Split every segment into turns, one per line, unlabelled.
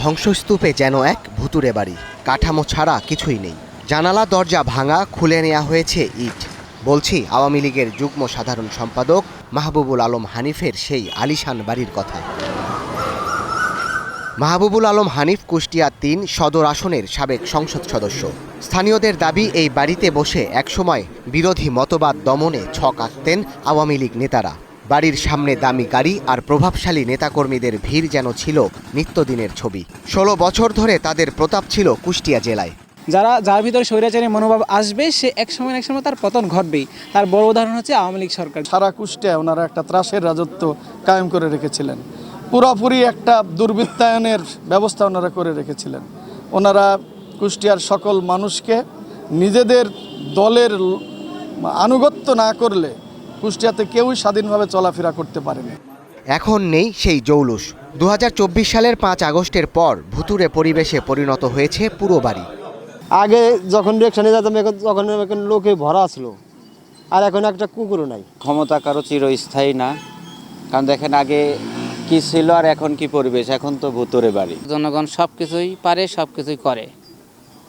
ধ্বংসস্তূপে যেন এক ভুতুড়ে বাড়ি, কাঠামো ছাড়া কিছুই নেই। জানালা দরজা ভাঙা, খুলে নেওয়া হয়েছে ইট। বলছি আওয়ামী লীগের যুগ্ম সাধারণ সম্পাদক মাহবুবুল আলম হানিফের সেই আলিশান বাড়ির কথা। মাহবুবুল আলম হানিফ কুষ্টিয়া ৩ সদর আসনের সাবেক সংসদ সদস্য। স্থানীয়দের দাবি, এই বাড়িতে বসে একসময় বিরোধী মতবাদ দমনে ছক আঁকতেন আওয়ামী লীগ নেতারা। বাড়ির সামনে দামি গাড়ি আর প্রভাবশালী নেতাকর্মীদের ভিড় যেন ছিল নিত্যদিনের ছবি। ১৬ বছর ধরে তাদের প্রতাপ ছিল কুষ্টিয়া জেলায়।
যার ভিতরে স্বৈরাচারী মনোভাব আসবে, সে এক সময় তার পতন ঘটবেই। তার বড় উদাহরণ হচ্ছে আওয়ামী লীগ সরকার।
সারা কুষ্টিয়ায় ওনারা একটা ত্রাসের রাজত্ব কায়েম করে রেখেছিলেন। পুরোপুরি একটা দুর্বৃত্তায়নের ব্যবস্থা ওনারা করে রেখেছিলেন। ওনারা কুষ্টিয়ার সকল মানুষকে নিজেদের দলের আনুগত্য না করলে কুষ্টিয়াতে কেউই স্বাধীনভাবে চলাফেরা করতে পারেনি।
এখন নেই সেই জৌলুস। ২০২৪ সালের ৫ আগস্টের পর ভুতুড়ে পরিবেশে পরিণত হয়েছে পুরো বাড়ি।
আগে যখন রিয়েকশনে যেতাম এখন লোকে ভরা আসলো, আর এখন একটা কুকুরও নাই।
ক্ষমতা কারো চিরস্থায়ী না, কারণ দেখেন আগে কি ছিল আর এখন কি পরিবেশ। এখন তো ভুতুড়ে বাড়ি।
জনগণ সব কিছুই পারে, সব কিছুই করে।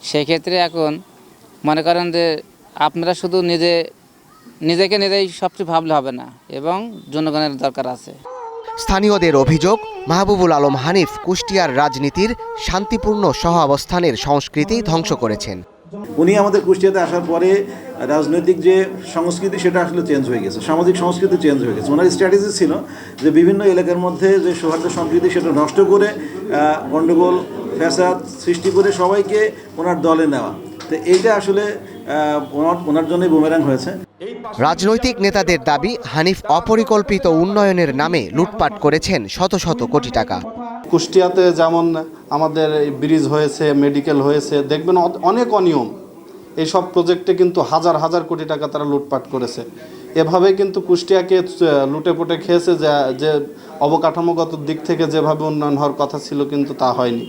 সেক্ষেত্রে এখন মনে করেন যে আপনারা শুধু নিজেকে নিজেই সবচেয়ে ভাবলে হবে না, এবং জনগণের দরকার আছে।
স্থানীয়দের অভিযোগ, মাহবুবুল আলম হানিফ কুষ্টিয়ার রাজনীতির শান্তিপূর্ণ সহাবস্থানের সংস্কৃতি ধ্বংস করেছেন।
উনি আমাদের কুষ্টিয়াতে আসার পরে রাজনৈতিক যে সংস্কৃতি সেটা আসলে চেঞ্জ হয়ে গেছে, সামাজিক সংস্কৃতি চেঞ্জ হয়ে গেছে। ওনার স্ট্র্যাটেজি ছিল যে বিভিন্ন এলাকার মধ্যে যে সৌহার্দ্য সম্প্রীতি সেটা নষ্ট করে গণ্ডগোল ফ্যাসাদ সৃষ্টি করে সবাইকে ওনার দলে নেওয়া। তো এইটা আসলে ওনার জন্যই বুমেরাং হয়েছে।
রাজনৈতিক নেতাদের দাবি, হানিফ অপরিকল্পিত উন্নয়নের নামে লুটপাট করেছেন শত শত কোটি টাকা।
কুষ্টিয়াতে যেমন আমাদের ব্রিজ হয়েছে, মেডিকেল হয়েছে, দেখবেন অনেক অনিয়ম। এইসব প্রজেক্টে কিন্তু হাজার হাজার কোটি টাকা তারা লুটপাট করেছে। এভাবে কিন্তু কুষ্টিয়াকে লুটে পুটে খেয়েছে, যে অবকাঠামোগত দিক থেকে যেভাবে উন্নয়ন হওয়ার কথা ছিল কিন্তু তা হয়নি।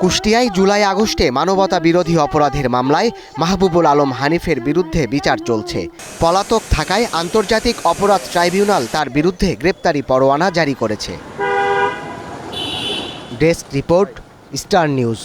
কুষ্টিয়ায় জুলাই আগস্টে মানবতা বিরোধী অপরাধের মামলায় মাহবুবুল আলম হানিফের বিরুদ্ধে বিচার চলছে। পলাতক থাকায় আন্তর্জাতিক অপরাধ ট্রাইব্যুনাল তার বিরুদ্ধে গ্রেপ্তারি পরোয়ানা জারি করেছে। Desk report, star news.